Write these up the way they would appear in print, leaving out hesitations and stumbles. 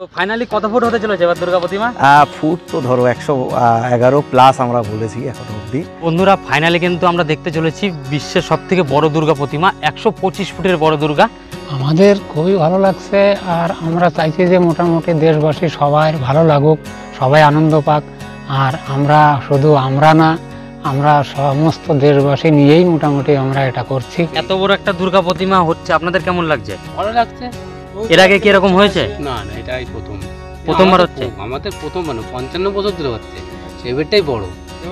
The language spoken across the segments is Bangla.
তো ফাইনালি কত ফুট হতে চলেছে এবার দুর্গা প্রতিমা? ফুট তো ধরো 111+ আমরা বলেছি এখনো অবধি। বন্ধুরা ফাইনালি কিন্তু আমরা দেখতে চলেছি বিশ্বের সবথেকে বড় দুর্গা প্রতিমা, 125 ফুটের বড় দুর্গা। আমাদের খুবই ভালো লাগছে, আর আমরা চাইছি যে মোটামুটি দেশবাসী সবাই ভালো লাগুক, সবাই আনন্দ পাক। আর আমরা না, আমরা সমস্ত দেশবাসী নিয়েই মোটামুটি আমরা এটা করছি। এত বড় একটা দুর্গা প্রতিমা হচ্ছে, আপনাদের কেমন লাগছে? ভালো লাগছে। এর আগে কি এরকম হয়েছে? না না, এটাই প্রথমবার হচ্ছে আমাদের, প্রথম মানে 55 বছর ধরে হচ্ছে, সেটাই বড়।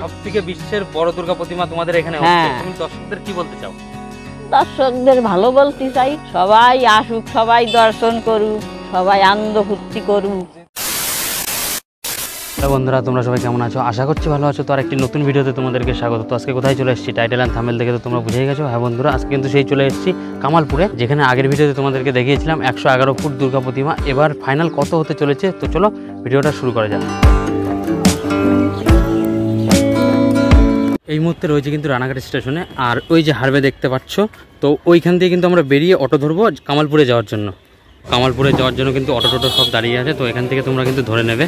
সবথেকে বিশ্বের বড় দুর্গা প্রতিমা তোমাদের এখানে হচ্ছে, তুমি দর্শকদের কি বলতে চাও? দর্শকদের ভালো বলতে চাই, সবাই আসুক, সবাই দর্শন করুক, সবাই আনন্দ ফুর্তি করুক। বন্ধুরা তোমরা সবাই কেমন আছো? আশা করছি ভালো আছো। তো আর একটি নতুন ভিডিওতে তোমাদেরকে স্বাগত। তো আজকে কোথায় চলে এসেছি, টাইটেল অ্যান্ড থাম্বনেল দেখে তো তোমরা বুঝেই গেছো। হ্যাঁ বন্ধুরা, আজকে কিন্তু সেই চলে এসেছি কামালপুরে, যেখানে আগের ভিডিওতে তোমাদেরকে দেখিয়েছিলাম 111 ফুট দুর্গা প্রতিমা। এবার ফাইনাল কত হতে চলেছে, তো চলো ভিডিওটা শুরু করা যাক। এই মুহূর্তে রয়েছে কিন্তু রানাঘাট স্টেশনে, আর ওই যে হারবে দেখতে পাচ্ছ, তো ওইখান দিয়ে কিন্তু আমরা বেরিয়ে অটো ধরবো কামালপুরে যাওয়ার জন্য। কামালপুরে যাওয়ার জন্য কিন্তু অটো টোটো সব দাঁড়িয়ে আছে, তো এখান থেকে তোমরা কিন্তু ধরে নেবে।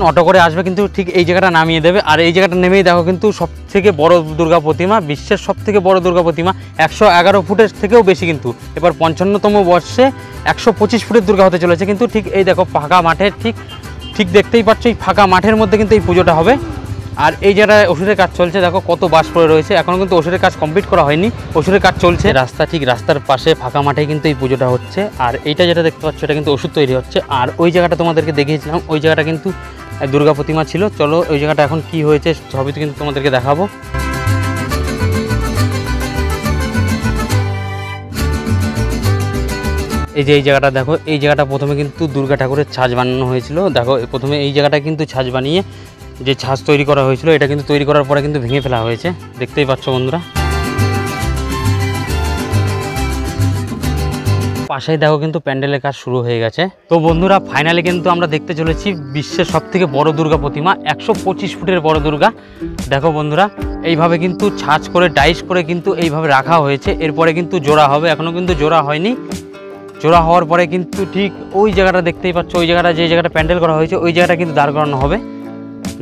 অটো করে আসবে কিন্তু ঠিক এই জায়গাটা নামিয়ে দেবে, আর এই জায়গাটা নেমেই দেখো কিন্তু সব থেকে বড় দুর্গা প্রতিমা, বিশ্বের সব থেকে বড় দুর্গা প্রতিমা, 111 ফুটের থেকেও বেশি কিন্তু। এবার 55তম বর্ষে 125 ফুটের দুর্গা হতে চলেছে কিন্তু। ঠিক এই দেখো ফাঁকা মাঠের ঠিক দেখতেই পাচ্ছ, এই ফাঁকা মাঠের মধ্যে কিন্তু এই পুজোটা হবে। আর এই জায়গায় ওষুধের কাজ চলছে, দেখো কত বাস পড়ে রয়েছে, এখনও কিন্তু ওষুধের কাজ কমপ্লিট করা হয়নি, ওষুধের কাজ চলছে। রাস্তার পাশে ফাঁকা মাঠে কিন্তু এই পুজোটা হচ্ছে। আর এইটা যেটা দেখতে পাচ্ছ, এটা কিন্তু ওষুধ তৈরি হচ্ছে। আর ওই জায়গাটা তোমাদেরকে দেখিয়েছিলাম, ওই জায়গাটা কিন্তু দুর্গা প্রতিমা ছিল। চলো ওই জায়গাটা এখন কি হয়েছে সবই তো কিন্তু তোমাদেরকে দেখাবো। এই যে এই জায়গাটা দেখো, এই জায়গাটা প্রথমে কিন্তু দুর্গা ঠাকুরের ছাঁচ বানানো হয়েছিল। দেখো প্রথমে এই জায়গাটা কিন্তু ছাঁচ বানিয়ে যে ছাঁচ তৈরি করা হয়েছিল, এটা কিন্তু তৈরি করার পরে কিন্তু ভেঙে ফেলা হয়েছে, দেখতেই পাচ্ছ বন্ধুরা। পাশেই দেখো কিন্তু প্যান্ডেলের কাজ শুরু হয়ে গেছে। তো বন্ধুরা ফাইনালি কিন্তু আমরা দেখতে চলেছি বিশ্বের সবথেকে বড় দুর্গা প্রতিমা, 125 ফুটের বড় দুর্গা। দেখো বন্ধুরা, এইভাবে কিন্তু ছাঁচ করে ডাইস করে কিন্তু এইভাবে রাখা হয়েছে। এরপরে কিন্তু জোড়া হবে, এখনও কিন্তু জোড়া হয়নি। জোড়া হওয়ার পরে কিন্তু ঠিক ওই জায়গাটা দেখতেই পাচ্ছ, ওই জায়গাটা যে জায়গাটা প্যান্ডেল করা হয়েছে, ওই জায়গাটা কিন্তু দাঁড় করানো হবে।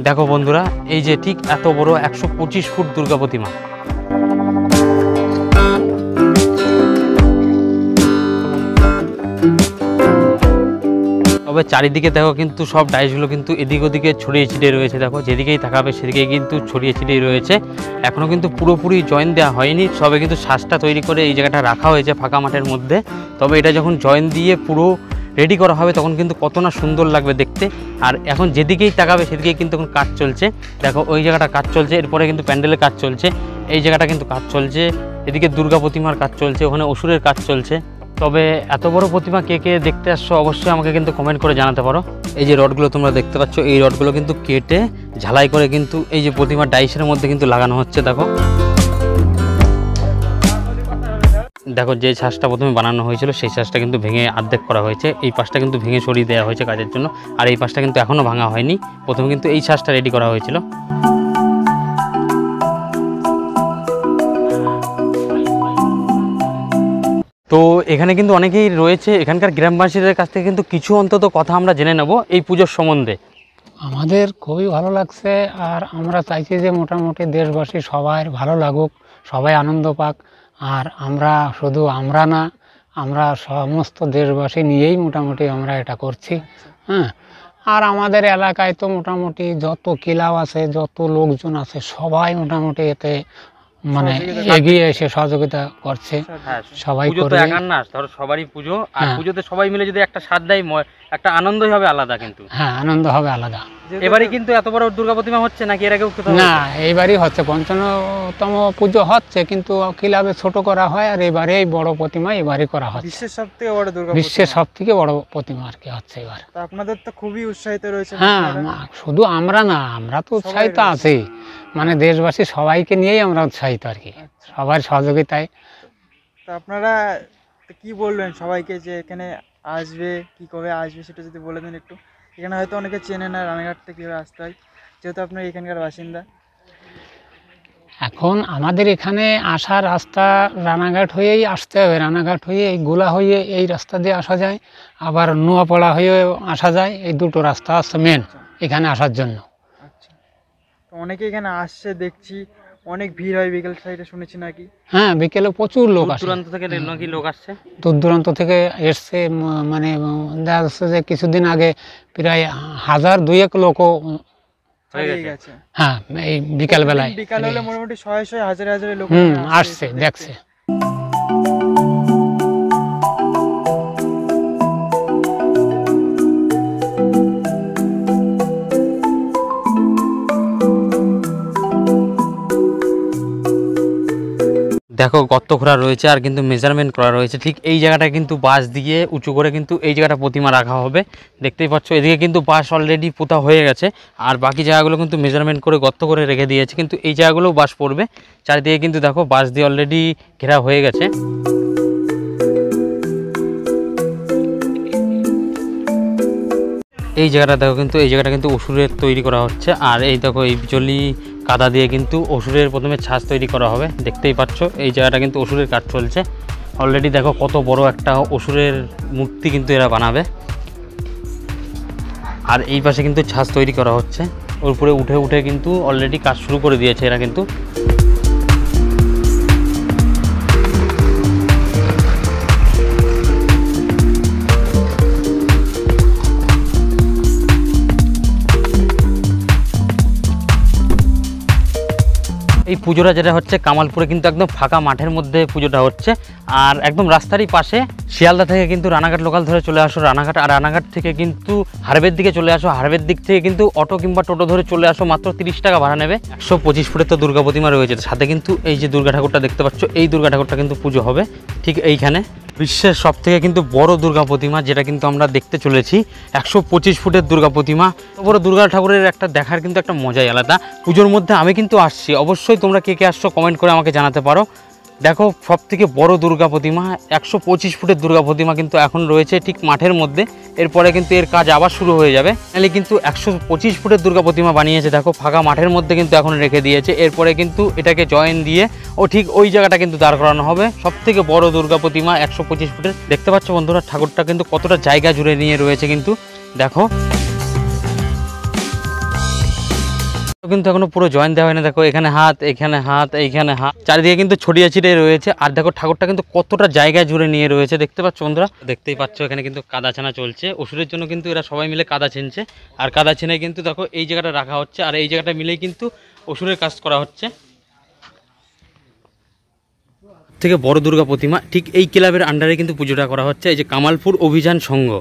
দেখো বন্ধুরা, এই যে ঠিক এত বড় 125 ফুট দুর্গা প্রতিমা। তবে চারিদিকে দেখো কিন্তু সব ডাইসগুলো কিন্তু এদিক ওদিকে ছড়িয়ে ছিটিয়ে রয়েছে। দেখো যেদিকেই তাকাবে সেদিকেই কিন্তু ছড়িয়ে ছিটিয়ে রয়েছে, এখনও কিন্তু পুরোপুরি জয়েন দেওয়া হয়নি। সবে কিন্তু শ্বাসটা তৈরি করে এই জায়গাটা রাখা হয়েছে ফাঁকা মাঠের মধ্যে। তবে এটা যখন জয়েন দিয়ে পুরো রেডি করা হবে, তখন কিন্তু কত না সুন্দর লাগবে দেখতে। আর এখন যেদিকেই তাকাবে সেদিকেই কিন্তু এখন কাজ চলছে। দেখো ওই জায়গাটা কাজ চলছে, এরপরে কিন্তু প্যান্ডেলের কাজ চলছে, এই জায়গাটা কিন্তু কাজ চলছে, এদিকে দুর্গা প্রতিমার কাজ চলছে, ওখানে অসুরের কাজ চলছে। তবে এত বড় প্রতিমা কে কে দেখতে আসছো অবশ্যই আমাকে কিন্তু কমেন্ট করে জানাতে পারো। এই যে রডগুলো তোমরা দেখতে পাচ্ছ, এই রডগুলো কিন্তু কেটে ঝালাই করে কিন্তু এই যে প্রতিমা ডাইসের মধ্যে কিন্তু লাগানো হচ্ছে। দেখো দেখো যে ছাঁচটা প্রথমে বানানো হয়েছিল, সেই ছাঁচটা কিন্তু ভেঙে অর্ধেক করা হয়েছে। এই পাশটা কিন্তু ভেঙে সরিয়ে দেওয়া হয়েছে কাজের জন্য, আর এই পাশটা কিন্তু এখনও ভাঙা হয়নি। প্রথমে কিন্তু এই ছাঁচটা রেডি করা হয়েছিল। তো এখানে কিন্তু অনেকেই রয়েছে, এখানকার গ্রামবাসীদের কাছ থেকে কিন্তু কিছু অন্তত কথা আমরা জেনে নেব এই পুজোর সম্বন্ধে। আমাদের খুবই ভালো লাগছে, আর আমরা চাইছি যে মোটামুটি দেশবাসী সবাই ভালো লাগুক, সবাই আনন্দ পাক। আর আমরা না, আমরা সমস্ত দেশবাসী নিয়েই মোটামুটি আমরা এটা করছি। হ্যাঁ, আর আমাদের এলাকায় তো মোটামুটি যত ক্লাব আছে, যত লোকজন আছে, সবাই মোটামুটি এতে মানে এগিয়ে এসে সহযোগিতা করছে। সবাই করবে, ধরো সবারই পুজো, আর পুজোতে সবাই মিলে যদি একটা সাথ দেয়, একটা আনন্দই হবে আলাদা। কিন্তু হ্যাঁ, আনন্দ হবে আলাদা। এবারে কিন্তু এত বড় দুর্গা প্রতিমা হচ্ছে নাকি এর আগেও? না, এইবারই হচ্ছে 55তম পুজো হচ্ছে, কিন্তু ক্লাবে ছোট করা হয়, আর এবারে এই বড় প্রতিমা এবারই করা হচ্ছে। বিশ্বের সবথেকে বড় দুর্গা, বিশ্বের সবথেকে বড় প্রতিমা আর কি হচ্ছে এবার। আপনাদের তো খুবই উৎসাহিত রয়েছে। হ্যাঁ, শুধু আমরা না, আমরা তো উৎসাহিত আছি, মানে দেশবাসী সবাইকে নিয়েই আমরা উৎসাহিত আর কি, সবার সহযোগিতায়। তো আপনারা কি বলবেন সবাইকে যে এখানে আসবে, কি কবে আসবে সেটা যদি বলে দেন একটু। এখানে হয়তো অনেকে চেনে না রানাঘাট থেকে কীভাবে আসতে হয়, যেহেতু আপনার এখানকার বাসিন্দা। এখন আমাদের এখানে আসার রাস্তা রানাঘাট হয়েই আসতে হবে, রানাঘাট হয়ে এই গোলা হয়ে এই রাস্তা দিয়ে আসা যায়, আবার নোয়াপাড়া হয়েও আসা যায়। এই দুটো রাস্তা আছে মেন এখানে আসার জন্য। আচ্ছা, তো অনেকে এখানে আসছে দেখছি, অনেক ভিড় হয় বিকেল সাইডে শুনেছি নাকি? হ্যাঁ, বিকেলে প্রচুর লোক আসে, দূরান্ত থেকে নাকি লোক আসছে, দূর দূরান্ত থেকে এসছে। মানে দেখা যাচ্ছে যে কিছুদিন আগে প্রায় 1000-2 লোকও হয়ে গেছে। হ্যাঁ এই বিকাল বেলায় বিকাল হলে মোটামুটি 100 হাজারে হাজারে লোক আসছে দেখছে। দেখো গর্ত খোঁড়া রয়েছে আর কিন্তু মেজারমেন্ট করা রয়েছে। ঠিক এই জায়গাটা কিন্তু বাঁশ দিয়ে উঁচু করে কিন্তু এই জায়গাটা প্রতিমা রাখা হবে। দেখতেই পাচ্ছ এদিকে কিন্তু বাঁশ অলরেডি পোতা হয়ে গেছে, আর বাকি জায়গাগুলো কিন্তু মেজারমেন্ট করে গর্ত করে রেখে দিয়েছে, কিন্তু এই জায়গাগুলোও বাঁশ পড়বে। চারিদিকে কিন্তু দেখো বাঁশ দিয়ে অলরেডি ঘেরা হয়ে গেছে। এই জায়গাটা দেখো, কিন্তু এই জায়গাটা কিন্তু অসুরের তৈরি করা হচ্ছে। আর এই দেখো এই বিচলি কাদা দিয়ে কিন্তু অসুরের প্রথমে ছাঁচ তৈরি করা হবে। দেখতেই পাচ্ছ এই জায়গাটা কিন্তু অসুরের কাজ চলছে অলরেডি। দেখো কত বড় একটা অসুরের মূর্তি কিন্তু এরা বানাবে। আর এই পাশে কিন্তু ছাঁচ তৈরি করা হচ্ছে, ওর উপরে উঠে উঠে কিন্তু অলরেডি কাজ শুরু করে দিয়েছে এরা কিন্তু। এই পুজোটা যেটা হচ্ছে কামালপুরে কিন্তু একদম ফাঁকা মাঠের মধ্যে পুজোটা হচ্ছে, আর একদম রাস্তারই পাশে। শিয়ালদা থেকে কিন্তু রানাঘাট লোকাল ধরে চলে আসো রানাঘাট, আর রানাঘাট থেকে কিন্তু হারবের দিকে চলে আসো। হারবের দিক থেকে কিন্তু অটো কিংবা টোটো ধরে চলে আসো, মাত্র 30 টাকা ভাড়া নেবে। 125 ফুটের তো দুর্গা প্রতিমা রয়েছে, সাথে কিন্তু এই যে দুর্গা ঠাকুরটা দেখতে পাচ্ছ, এই দুর্গা ঠাকুরটা কিন্তু পুজো হবে ঠিক এইখানে। বিশ্বের সব থেকে কিন্তু বড় দুর্গা প্রতিমা, যেটা কিন্তু আমরা দেখতে চলেছি 125 ফুটের দুর্গা প্রতিমা। বড় দুর্গা ঠাকুরের একটা দেখার কিন্তু একটা মজাই আলাদা। পুজোর মধ্যে আমি কিন্তু আসছি, অবশ্যই তোমরা কে কে আসছো কমেন্ট করে আমাকে জানাতে পারো। দেখো সব থেকে বড় দুর্গা প্রতিমা 125 ফুটের দুর্গা প্রতিমা কিন্তু এখন রয়েছে ঠিক মাঠের মধ্যে। এরপরে কিন্তু এর কাজ আবার শুরু হয়ে যাবে। তাহলে কিন্তু 125 ফুটের দুর্গা প্রতিমা বানিয়েছে, দেখো ফাঁকা মাঠের মধ্যে কিন্তু এখন রেখে দিয়েছে। এরপরে কিন্তু এটাকে জয়েন দিয়ে ও ঠিক ওই জায়গাটা কিন্তু দাঁড় করানো হবে। সব থেকে বড় দুর্গা প্রতিমা 125 ফুটের। দেখতে পাচ্ছ বন্ধুরা ঠাকুরটা কিন্তু কতটা জায়গা জুড়ে নিয়ে রয়েছে কিন্তু দেখো। কিন্তু এখনো পুরো জয়েন দেওয়া হয় না। দেখো এখানে হাত, এখানে হাত, এইখানে হাত, চারিদিকে কিন্তু ছড়িয়ে ছিটিয়ে রয়েছে। আর দেখো ঠাকুরটা কিন্তু কতটা জায়গায় জুড়ে নিয়ে রয়েছে, দেখতে পাচ্ছ বন্ধুরা। দেখতেই পাচ্ছ এখানে কিন্তু কাদা ছানা চলছে অসুরের জন্য, কিন্তু এরা সবাই মিলে কাদা ছিনছে। আর কাদা ছিনে কিন্তু দেখো এই জায়গাটা রাখা হচ্ছে, আর এই জায়গাটা মিলেই কিন্তু অসুরের কাজ করা হচ্ছে। থেকে বড় দুর্গা প্রতিমা ঠিক এই ক্লাবের আন্ডারে কিন্তু পুজোটা করা হচ্ছে। এই যে কামালপুর অভিযান সংঘ,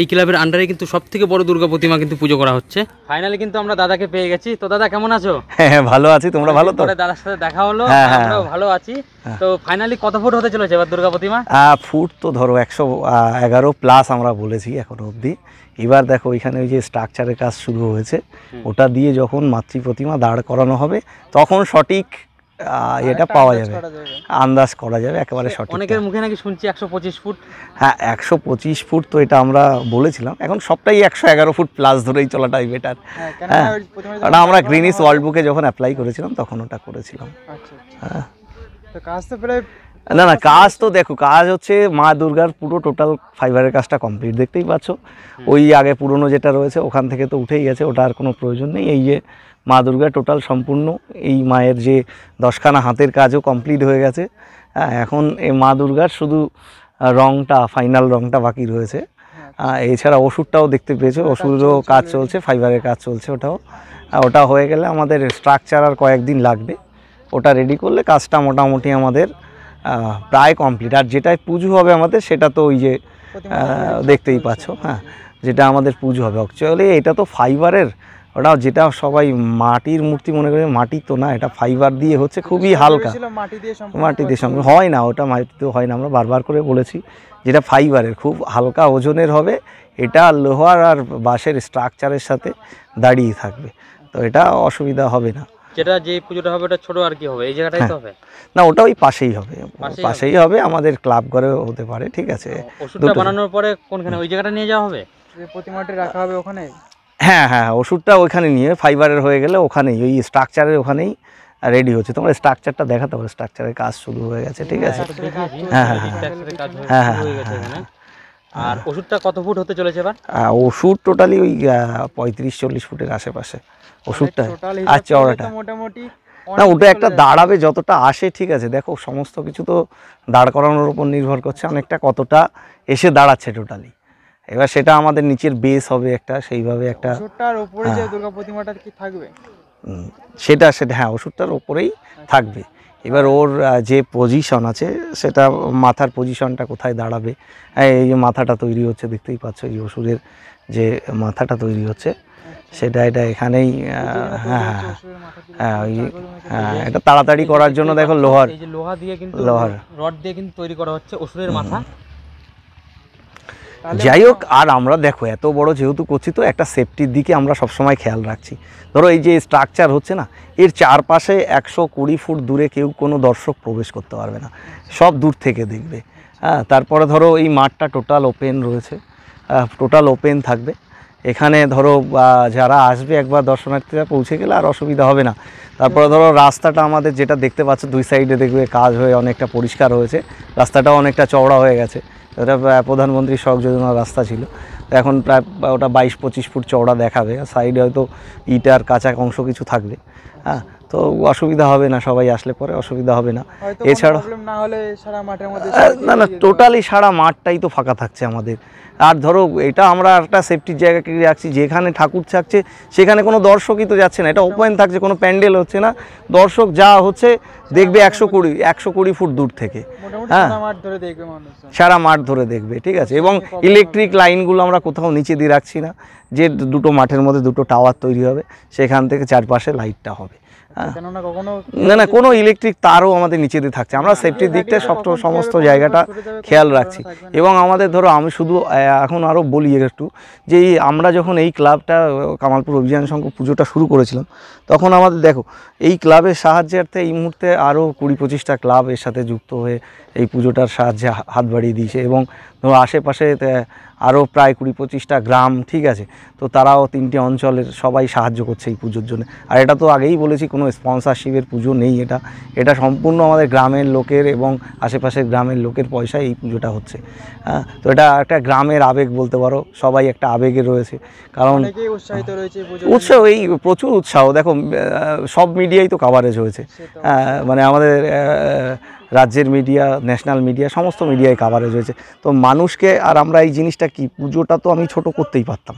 এই ক্লাবের আন্ডারে কিন্তু সব থেকে বড় দুর্গা প্রতিমা কিন্তু পুজো করা হচ্ছে। ফাইনালি কিন্তু আমরা দাদাকে পেয়ে গেছি। তো দাদা কেমন আছো? হ্যাঁ ভালো আছি, তোমরা ভালো তো? দাদার সাথে দেখা হলো, হ্যাঁ, হ্যাঁ। আমরাও ভালো আছি। তো ফাইনালি কত ফুট হতে চলেছে এবার দুর্গা প্রতিমা? ফুট তো ধরো 111 প্লাস আমরা বলেছি এখনো অবধি। এবার দেখো ওইখানে ওই যে স্ট্রাকচারের কাজ শুরু হয়েছে, ওটা দিয়ে যখন মাতৃ প্রতিমা দাঁড় করানো হবে তখন সঠিক এটা পাওয়া যাবে, আন্দাজ করা যাবে একেবারে সঠিক। অনেকের মুখে নাকি শুনছি 125 ফুট। হ্যাঁ 125 ফুট তো এটা আমরা বলেছিলাম, এখন সবটাই 111 ফুট প্লাস ধরেই চলাটাই বেটার। হ্যাঁ কারণ আমরা গ্রিনিস ওয়ার্ল্ড বুকে যখন অ্যাপ্লাই করেছিলাম তখন ওটা করেছিলাম। হ্যাঁ তো কাজ তো প্রায় না না কাজ তো দেখো, কাজ হচ্ছে মা দুর্গার পুরো টোটাল ফাইবারের কাজটা কমপ্লিট, দেখতেই পাচ্ছ। ওই আগে পুরনো যেটা রয়েছে ওখান থেকে তো উঠেই গেছে, ওটা আর কোনো প্রয়োজন নেই। এই যে মা দুর্গার টোটাল সম্পূর্ণ এই মায়ের যে 10খানা হাতের কাজও কমপ্লিট হয়ে গেছে। হ্যাঁ এখন এই মা দুর্গার শুধু রংটা, ফাইনাল রংটা বাকি রয়েছে। এছাড়া ওষুধটাও দেখতে পেয়েছো, ওষুধেরও কাজ চলছে, ফাইবারের কাজ চলছে ওটাও। ওটা হয়ে গেলে আমাদের স্ট্রাকচার আর কয়েকদিন লাগবে, ওটা রেডি করলে কাজটা মোটামুটি আমাদের প্রায় কমপ্লিট। আর যেটায় পুজো হবে আমাদের সেটা তো ওই যে দেখতেই পাচ্ছ। হ্যাঁ যেটা আমাদের পুজো হবে অ্যাকচুয়ালি এটা তো ফাইবারের, ওটা যেটা সবাই মাটির মূর্তি মনে করে, মাটি তো না, এটা ফাইবার দিয়ে হচ্ছে, খুবই হালকা, মাটি দিয়ে সম্পূর্ণ হয় না, ওটা মাটিতেও হয় না। আমরা বারবার করে বলেছি যেটা ফাইবারের খুব হালকা ওজনের হবে, এটা লোহার আর বাঁশের স্ট্রাকচারের সাথে দাঁড়িয়ে থাকবে, তো এটা অসুবিধা হবে না। যেটা যে পুজোটা হবে ওটা ছোট আর কি হবে, এই জায়গাটাই তো হবে না, ওটা ওই পাশেই হবে, পাশেই হবে, আমাদের ক্লাব ঘরে হতে পারে, ঠিক আছে। ওষুধটা বানানোর পরে কোনখানে ওই জায়গাটা নিয়ে যাওয়া হবে, প্রতিমাটি রাখা হবে ওখানে? হ্যাঁ হ্যাঁ ওষুধটা ওইখানে নিয়ে ফাইবারের হয়ে গেলে ওখানেই ওই স্ট্রাকচারের ওখানেই রেডি হচ্ছে। তোমরা স্ট্রাকচারটা দেখাতে পারো, স্ট্রাকচারের কাজ শুরু হয়ে গেছে, ঠিক আছে। হ্যাঁ, হ্যাঁ, হ্যাঁ, হ্যাঁ, হ্যাঁ। আর ওষুধটা কত ফুট হতে চলেছে এবার? ওষুধ টোটালি ওই 35-40 ফুটের আশেপাশে ওষুধটা। আর চওড়াটা মোটামুটি না, ওটা একটা দাঁড়াবে যতটা আসে, ঠিক আছে। দেখো সমস্ত কিছু তো দাঁড় করানোর উপর নির্ভর করছে, অনেকটা কতটা এসে দাঁড়াচ্ছে টোটালি। এবার সেটা আমাদের নিচের বেস হবে একটা, সেইভাবে একটা ওষুধটার উপরে যে দুর্গা প্রতিমাটা কি থাকবে? সেটা হ্যাঁ, ওষুধটার ওপরেই থাকবে। এবার ওর যে পজিশন আছে, সেটা মাথার পজিশনটা কোথায় দাঁড়াবে, এই যে মাথাটা তৈরি হচ্ছে দেখতেই পাচ্ছ, এই ওষুধের যে মাথাটা তৈরি হচ্ছে সেটা এটা এখানেই। হ্যাঁ, হ্যাঁ, ওই হ্যাঁ, এটা তাড়াতাড়ি করার জন্য দেখো লোহার, এই যে লোহা দিয়ে কিন্তু লোহার রড দিয়ে কিন্তু তৈরি করা হচ্ছে ওষুধের মাথা। যাই হোক, আর আমরা দেখো এত বড় যেহেতু করছি, তো একটা সেফটির দিকে আমরা সবসময় খেয়াল রাখছি। ধরো এই যে স্ট্রাকচার হচ্ছে না, এর চারপাশে 120 ফুট দূরে কেউ কোনো দর্শক প্রবেশ করতে পারবে না, সব দূর থেকে দেখবে। হ্যাঁ, তারপরে ধরো এই মাঠটা টোটাল ওপেন রয়েছে, টোটাল ওপেন থাকবে। এখানে ধরো যারা আসবে একবার দর্শনার্থীরা পৌঁছে গেলে আর অসুবিধা হবে না। তারপরে ধরো রাস্তাটা আমাদের যেটা দেখতে পাচ্ছ, দুই সাইডে দেখবে কাজ হয়ে অনেকটা পরিষ্কার হয়েছে, রাস্তাটাও অনেকটা চওড়া হয়ে গেছে। এটা প্রধানমন্ত্রী সড়ক যোজনার রাস্তা ছিল, তো এখন প্রায় ওটা 22-25 ফুট চওড়া দেখাবে। সাইডে হয়তো ইটার কাঁচা অংশ কিছু থাকবে। হ্যাঁ, তো অসুবিধা হবে না, সবাই আসলে পরে অসুবিধা হবে না। এছাড়া না হলে সারা মাঠের মধ্যে না না, টোটালি সারা মাঠটাই তো ফাঁকা থাকছে আমাদের। আর ধরো এটা আমরা একটা সেফটির জায়গাকে রাখছি, যেখানে ঠাকুর থাকছে সেখানে কোনো দর্শকই তো যাচ্ছে না, এটা ওপেন থাকছে, কোনো প্যান্ডেল হচ্ছে না। দর্শক যা হচ্ছে দেখবে 120 ফুট দূর থেকে। হ্যাঁ, সারা মাঠ ধরে দেখবে, ঠিক আছে। এবং ইলেকট্রিক লাইনগুলো আমরা কোথাও নিচে দিয়ে রাখছি না, যে দুটো মাঠের মধ্যে দুটো টাওয়ার তৈরি হবে, সেখান থেকে চারপাশে লাইটটা হবে। না না, কোনো ইলেকট্রিক তারও আমাদের নিচে দিয়ে থাকছে। আমরা সেফটির দিকটা সমস্ত জায়গাটা খেয়াল রাখছি। এবং আমাদের ধরো আমি শুধু এখন আরও বলি একটু, যে আমরা যখন এই ক্লাবটা কামালপুর অভিযান সংঘ পুজোটা শুরু করেছিলাম, তখন আমাদের দেখো এই ক্লাবের সাহায্যার্থে এই মুহূর্তে আরও 20-25টা ক্লাব এর সাথে যুক্ত হয়ে এই পুজোটার সাহায্যে হাত বাড়িয়ে দিয়েছে। এবং ধরো আশেপাশে আরও প্রায় 20-25টা গ্রাম, ঠিক আছে, তো তারাও 3টে অঞ্চলের সবাই সাহায্য করছে এই পুজোর জন্য। আর এটা তো আগেই বলেছি, কোনো স্পন্সরশিপের পুজো নেই, এটা সম্পূর্ণ আমাদের গ্রামের লোকের এবং আশেপাশের গ্রামের লোকের পয়সায় এই পুজোটা হচ্ছে। হ্যাঁ, তো এটা একটা গ্রামের আবেগ বলতে পারো, সবাই একটা আবেগে রয়েছে। কারণ উৎসাহ, এই প্রচুর উৎসাহ। দেখো সব মিডিয়াই তো কাভারেজ হয়েছে, মানে আমাদের রাজ্যের মিডিয়া, ন্যাশনাল মিডিয়া, সমস্ত মিডিয়ায় কাভারেজ হয়েছে। তো মানুষকে, আর আমরা এই জিনিসটা কি, পুজোটা তো আমি ছোট করতেই পারতাম,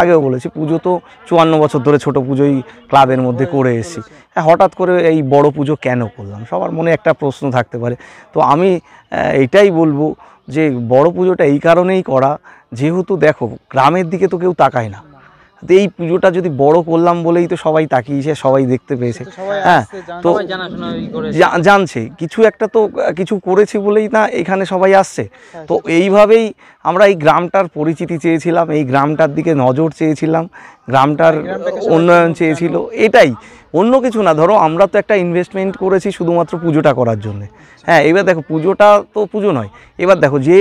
আগেও বলেছি, পুজো তো 54 বছর ধরে ছোট পুজোই ক্লাবের মধ্যে করে এসেছি। হঠাৎ করে এই বড় পুজো কেন করলাম, সবার মনে একটা প্রশ্ন থাকতে পারে। তো আমি এটাই বলবো যে বড় পুজোটা এই কারণেই করা, যেহেতু দেখো গ্রামের দিকে তো কেউ তাকায় না, তো এই পুজোটা যদি বড় করলাম বলেই তো সবাই তাকিয়েছে, সবাই দেখতে পেয়েছে। হ্যাঁ, তো জানছে কিছু একটা, তো কিছু করেছি বলেই না এখানে সবাই আসছে। তো এইভাবেই আমরা এই গ্রামটার পরিচিতি চেয়েছিলাম, এই গ্রামটার দিকে নজর চেয়েছিলাম, গ্রামটার উন্নয়ন চেয়েছিল, এটাই, অন্য কিছু না। ধরো আমরা তো একটা ইনভেস্টমেন্ট করেছি শুধুমাত্র পুজোটা করার জন্যে। হ্যাঁ, এবার দেখো পুজোটা তো পুজো নয়, এবার দেখো যে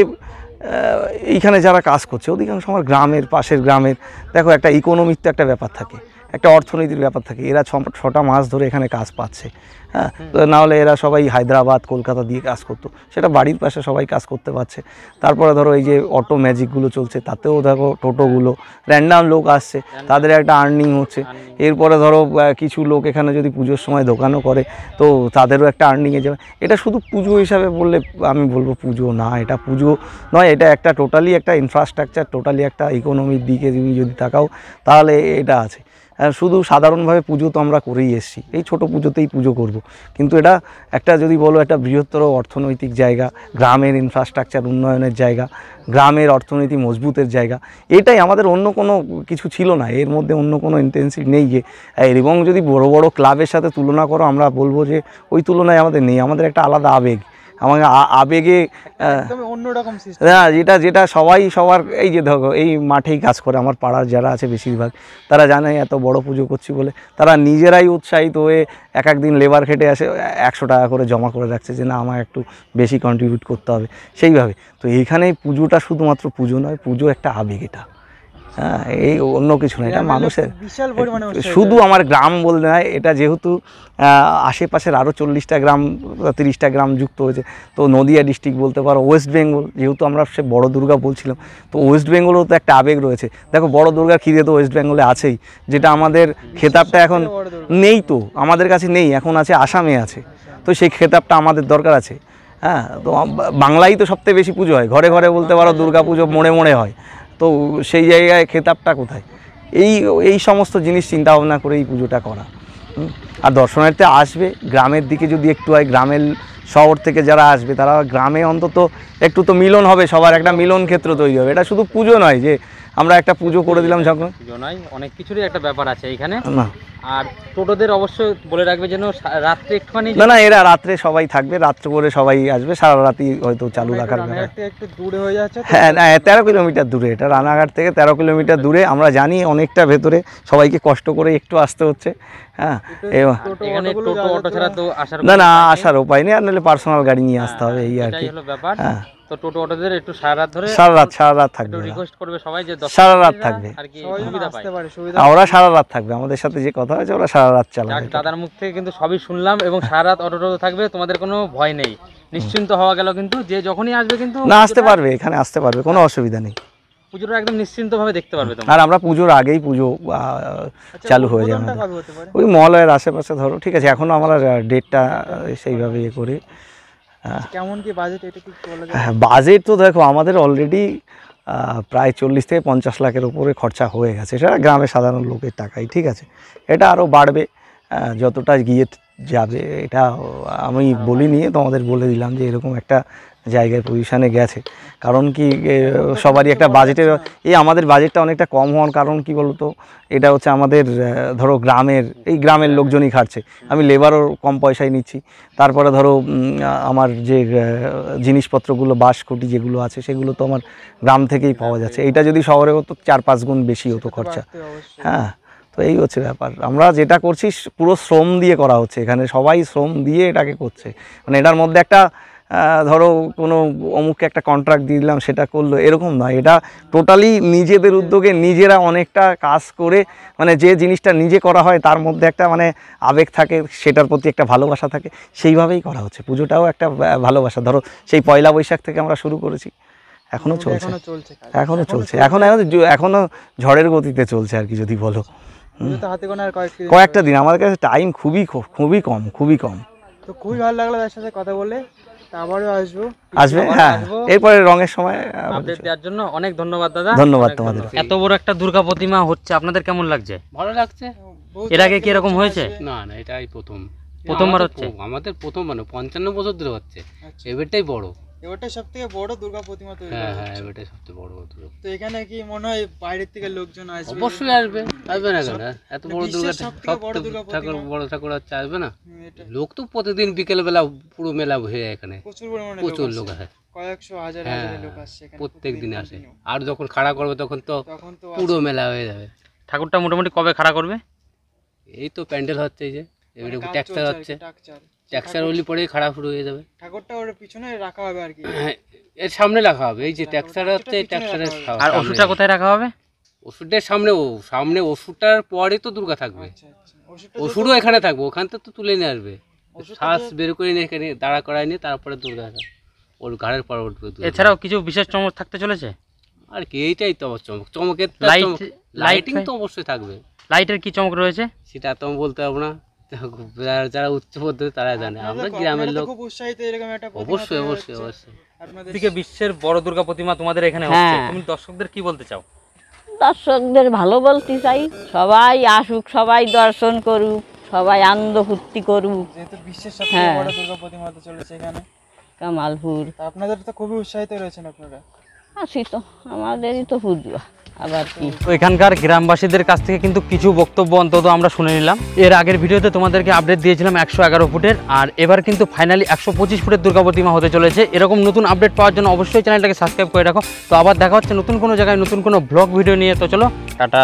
এইখানে যারা কাজ করছে অধিকাংশ আমার গ্রামের, পাশের গ্রামের, দেখো একটা ইকোনমিক তো একটা ব্যাপার থাকে, একটা অর্থনীতির ব্যাপার থাকে। এরা 6টা মাস ধরে এখানে কাজ পাচ্ছে। হ্যাঁ, নাহলে এরা সবাই হায়দ্রাবাদ, কলকাতা দিয়ে কাজ করতো, সেটা বাড়ির পাশে সবাই কাজ করতে পারছে। তারপরে ধরো এই যে অটো ম্যাজিকগুলো চলছে, তাতেও দেখো টোটোগুলো র্যান্ডাম লোক আসছে, তাদের একটা আর্নিং হচ্ছে। এরপরে ধরো কিছু লোক এখানে যদি পুজোর সময় দোকানও করে, তো তাদেরও একটা আর্নিংয়ে যাবে। এটা শুধু পুজো হিসাবে বললে আমি বলবো পুজো না, এটা পুজো নয়, এটা একটা টোটালি একটা ইনফ্রাস্ট্রাকচার, টোটালি একটা ইকোনমির দিকে তুমি যদি তাকাও তাহলে এটা আছে। শুধু সাধারণভাবে পুজো তো আমরা করেই এসেছি, এই ছোট পুজোতেই পুজো করব, কিন্তু এটা একটা যদি বলো একটা বৃহত্তর অর্থনৈতিক জায়গা, গ্রামের ইনফ্রাস্ট্রাকচার উন্নয়নের জায়গা, গ্রামের অর্থনীতি মজবুতের জায়গা, এটাই আমাদের। অন্য কোনো কিছু ছিল না এর মধ্যে, অন্য কোনো ইন্টেন্সিটি নেই যে। এবং যদি বড় বড় ক্লাবের সাথে তুলনা করো, আমরা বলবো যে ওই তুলনায় আমাদের নেই, আমাদের একটা আলাদা আবেগ, আমাকে আবেগে অন্যরকম হ্যাঁ, যেটা সবাই সবার, এই যে দেখো এই মাঠেই কাজ করে আমার পাড়ার যারা আছে বেশিরভাগ, তারা জানে এত বড় পুজো করছি বলে তারা নিজেরাই উৎসাহিত হয়ে এক দিন লেবার খেটে আসে 100 টাকা করে জমা করে রাখছে, যে না আমার একটু বেশি কন্ট্রিবিউট করতে হবে সেইভাবে। তো এইখানে পুজোটা শুধুমাত্র পুজো নয়, পুজো একটা আবেগ এটা। হ্যাঁ, এই অন্য কিছু না, এটা গ্রামের লোক মানুষের বিশাল পরিমাণে উৎসাহিত শুধু হয়েছে। আমার গ্রাম বলতে নয়, এটা যেহেতু আশেপাশের আরও 40টা গ্রাম 30টা গ্রাম যুক্ত হয়েছে, তো নদিয়া ডিস্ট্রিক্ট বলতে পারো, ওয়েস্ট বেঙ্গল, যেহেতু আমরা সে বড় দুর্গা বলছিলাম, তো ওয়েস্ট বেঙ্গলেও তো একটা আবেগ রয়েছে। দেখো বড় দুর্গার খিদে তো ওয়েস্ট বেঙ্গলে আছেই, যেটা আমাদের খেতাবটা এখন বড় দুর্গা। নেই, তো আমাদের কাছে নেই, এখন আছে আসামে আছে, তো সেই খেতাবটা আমাদের দরকার আছে। হ্যাঁ, তো বাংলায় তো সবথেকে বেশি পুজো হয়, ঘরে ঘরে বলতে পারো, দুর্গা পুজো মোড়ে মোড়ে হয়, তো সেই জায়গায় খেতাবটা কোথায়? এই সমস্ত জিনিস চিন্তা ভাবনা করে এই পুজোটা করা। আর দর্শনার্থী আসবে, গ্রামের দিকে যদি একটু হয়, গ্রামের শহর থেকে যারা আসবে তারা গ্রামে অন্তত একটু তো মিলন হবে, সবার একটা মিলন ক্ষেত্র তৈরি হবে। এটা শুধু পুজো নয় যে আমরা একটা পুজো করে দিলাম যখন, পুজো নয়, অনেক কিছুরই একটা ব্যাপার আছে এখানে। না আর টোটোদের অবশ্যই বলে রাখবে যেন রাত্রে একটুখানি না না, এরা রাত্রে সবাই থাকবে, রাত্রে করে সবাই আসবে, সারা রাতই হয়তো চালু আমরা একটু রাখার ব্যাপার। রানাঘাট থেকে একটু দূরে হয়ে যাচ্ছে তো। হ্যাঁ, 13 কিলোমিটার দূরে, এটা রানাঘাট থেকে 13 কিলোমিটার দূরে। আমরা জানি অনেকটা ভেতরে, সবাইকে কষ্ট করে একটু আসতে হচ্ছে। হ্যাঁ, এবার টোটো এখানে অটোগুলো টোটো যাওয়া অটো যেত ছাড়া না। তো আসার না না, কোনো উপায় নেই। আসার উপায় নেই, আর নাহলে পার্সোনাল গাড়ি নিয়ে আসতে হবে, এই আর এটাই কি। হলো ব্যাপার। হ্যাঁ, তো টোটো অটোদের একটু সারা রাত ধরে সারা রাত একটু থাকবে ওরা। রিকোয়েস্ট করবে সবাই যে সারা রাত দর্শনার্থীরা থাকবে। আর কি সবাই যেন সুবিধা পায়। আসতে পারে, সুবিধা ওরা সারা রাত থাকবে, আমাদের সাথে যে কথা হয়েছে, ওরা সারা রাত চালাবে যাক, এটা। দাদার মুখ থেকে কিন্তু সবই শুনলাম, এবং সারা রাত অটো টোটো থাকবে, তোমাদের কোনো ভয় নেই, নিশ্চিন্ত হওয়া গেল। কিন্তু যে যখনই আসবে কিন্তু না, আসতে পারবে, এখানে আসতে পারবে, কোনো অসুবিধা নেই। পুজোটা একদম নিশ্চিন্ত ভাবে দেখতে পারবে তোমরা। আর আমরা পুজোর আগেই পুজো আচ্ছা, চালু হয়ে যায় উদ্বোধনটা আমাদের। কবে হতে পারে? ওই মহালয়ের আশেপাশে ধরো, ঠিক আছে, এখনও আমরা ডেটটা সেইভাবে ইয়ে করি। কেমন কি বাজেট, এটা কি বলা যায়? হ্যাঁ, বাজেট তো দেখো আমাদের অলরেডি প্রায় 40 থেকে 50 লাখের উপরে খরচা হয়ে গেছে, সেটা গ্রামের সাধারণ লোকের টাকাই, ঠিক আছে। এটা আরও বাড়বে যতটা গিয়ে যাবে, এটা আমি বলিনি, তোমাদের বলে দিলাম যে এরকম একটা জায়গায় পজিশানে গেছে। কারণ কি, সবারই একটা বাজেটের, এই আমাদের বাজেটটা অনেকটা কম হওয়ার কারণ কি বলতো, এটা হচ্ছে আমাদের ধরো গ্রামের লোকজনই খাটছে, আমি লেবারও কম পয়সায় নিচ্ছি। তারপরে ধরো আমার যে জিনিসপত্রগুলো, বাঁশকুটি যেগুলো আছে, সেগুলো তো আমার গ্রাম থেকেই পাওয়া যাচ্ছে। এইটা যদি শহরে হতো 4-5 গুণ বেশি হতো খরচা। বাড়তে অবশ্যই। হ্যাঁ, তো এই হচ্ছে ব্যাপার। আমরা যেটা করছি পুরো শ্রম দিয়ে করা হচ্ছে, এখানে সবাই শ্রম দিয়ে এটাকে করছে। মানে এটার মধ্যে একটা ধরো কোনো অমুককে একটা কন্ট্রাক্ট দিয়ে দিলাম, সেটা করলো, এরকম নয়। এটা টোটালি নিজেদের উদ্যোগে, নিজেরা অনেকটা কাজ করে, মানে যে জিনিসটা নিজে করা হয় তার মধ্যে একটা মানে আবেগ থাকে, সেটার প্রতি একটা ভালোবাসা থাকে, সেইভাবেই করা হচ্ছে। পুজোটাও একটা ভালোবাসা। ধরো সেই পয়লা বৈশাখ থেকে আমরা শুরু করেছি, এখনও চলছে, এখনো চলছে কাজ। এখনও চলছে, এখনও ঝড়ের গতিতে চলছে আর কি, যদি বলো। পুজো তো হাতে গোনা আর কয়েকটা দিন, আমাদের কাছে টাইম খুবই কম। তো খুবই ভালো লাগলো তার সাথে কথা বলে, তা আবারও আসবো। আসবে, আবার হ্যাঁ, আসবো। এরপরে রঙের সময় আপডেট দেওয়ার জন্য অনেক ধন্যবাদ দাদা। ধন্যবাদ অনেক তোমাদের। ধন্যবাদ। এত বড় একটা দুর্গা প্রতিমা হচ্ছে, আপনাদের কেমন লাগছে? ভালো লাগছে। বহুত এর আগে জায়গা কি এরকম থেকে হয়েছে? আসবে। না না, এটাই প্রথম। প্রথমবার আমাদের হচ্ছে? আমাদের প্রথম, মানে 55 বছর ধরে হচ্ছে, আচ্ছা। এবারটাই বড়। এবারটাই সব থেকে বড় দুর্গা প্রতিমা তৈরি হ্যাঁ করা হ্যাঁ, হচ্ছে। এবারটাই সবচেয়ে বড় দুর্গা। তো এখানে কি মনে হয় বাইরের থেকে লোকজন আসবে? অবশ্যই আসবে, আসবে না কেন? এত বড় বিশ্বের দুর্গা, সবথেকে বড় দুর্গা ঠাকুর, প্রতিমা। বড় ঠাকুর হচ্ছে, আসবে না? এটা লোক তো প্রতিদিন বিকেল বেলা পুরো মেলা হয়ে যায় এখানে, প্রচুর পরিমাণে প্রচুর লোক লোক আসে। আসে। কয়েকশো হাজার হ্যাঁ, হাজার লোক আসছে এখানে প্রত্যেক দিনে আসে। continue। আর যখন খাড়া করবে তখন তো তখন তো পুরো মেলা হয়ে যাবে। ঠাকুরটা মোটামুটি কবে খাড়া করবে? এই তো প্যান্ডেল হচ্ছে, এই যে এবারে মানে কাজ ট্যাক্সার চলছে আর হচ্ছে, কি, টাকচার। ট্যাক্সার হলি পরেই খাড়া শুরু হয়ে যাবে। ঠাকুরটা ওর পিছনে রাখা হবে আর কি। এর সামনে রাখা হবে, এই যে ট্যাক্সার হচ্ছে, এই ট্যাক্সারের আর ওষুধটা কোথায় রাখা হবে? ওষুধের সামনে, সামনে ওষুধটার পরে তো দুর্গা থাকবে, আচ্ছা আচ্ছা। ওষুধটা ওষুধও এখানে থাকবে, ওখান থেকে তো তুলে নিয়ে আসবে, ওষুধটা শ্বাস বের করে নিয়ে এখানে দাঁড়া করায় নিয়ে তারপরে দুর্গা ওর ঘাড়ের পর উঠবে দুর্গা। এছাড়াও কিছু বিশেষ চমক থাকতে চলেছে? আর কি, এইটাই তো আমার চমক, চমকের লাইটিং তো অবশ্যই থাকবে। লাইটের কি চমক রয়েছে? সেটা তো আমি বলতে পারবো না, যারা উচ্চ পদ্ধতি তারা জানে, আমরা আপনারা তো- গ্রামের আপনারা তো লোক। খুব উৎসাহিত এরকম একটা প্রতিমা অবশ্যই তৈরি অবশ্যই হচ্ছে। অবশ্যই। আপনাদের এদিকে বিশ্বের বড় দুর্গা প্রতিমা তোমাদের এখানে হচ্ছে, হ্যাঁ। তুমি দর্শকদের কি বলতে চাও? দর্শকদের ভালো বলতে চাই, সবাই আসুক, সবাই দর্শন করুক, সবাই আনন্দ ফুর্তি করুক। যেহেতু বিশ্বের সবথেকে হ্যাঁ। বড় দুর্গা প্রতিমা তো চলেছে এখানে, কামালপুর তা আপনাদের তো খুবই উৎসাহিত রয়েছেন আপনারা। আসি তো, আমাদেরই তো পুজো, আবার কি। তো এখানকার গ্রামবাসীদের কাছ থেকে কিন্তু কিছু বক্তব্য অন্তত আমরা শুনে নিলাম। এর আগের ভিডিওতে তোমাদেরকে আপডেট দিয়েছিলাম 111 ফুটের, আর এবার কিন্তু ফাইনালি 125 ফুটের দুর্গা প্রতিমা হতে চলেছে। এরকম নতুন আপডেট পাওয়ার জন্য অবশ্যই চ্যানেলটাকে সাবস্ক্রাইব করে রাখো। তো আবার দেখা হচ্ছে নতুন কোনো জায়গায় নতুন কোনো ব্লগ ভিডিও নিয়ে। তো চলো টাটা।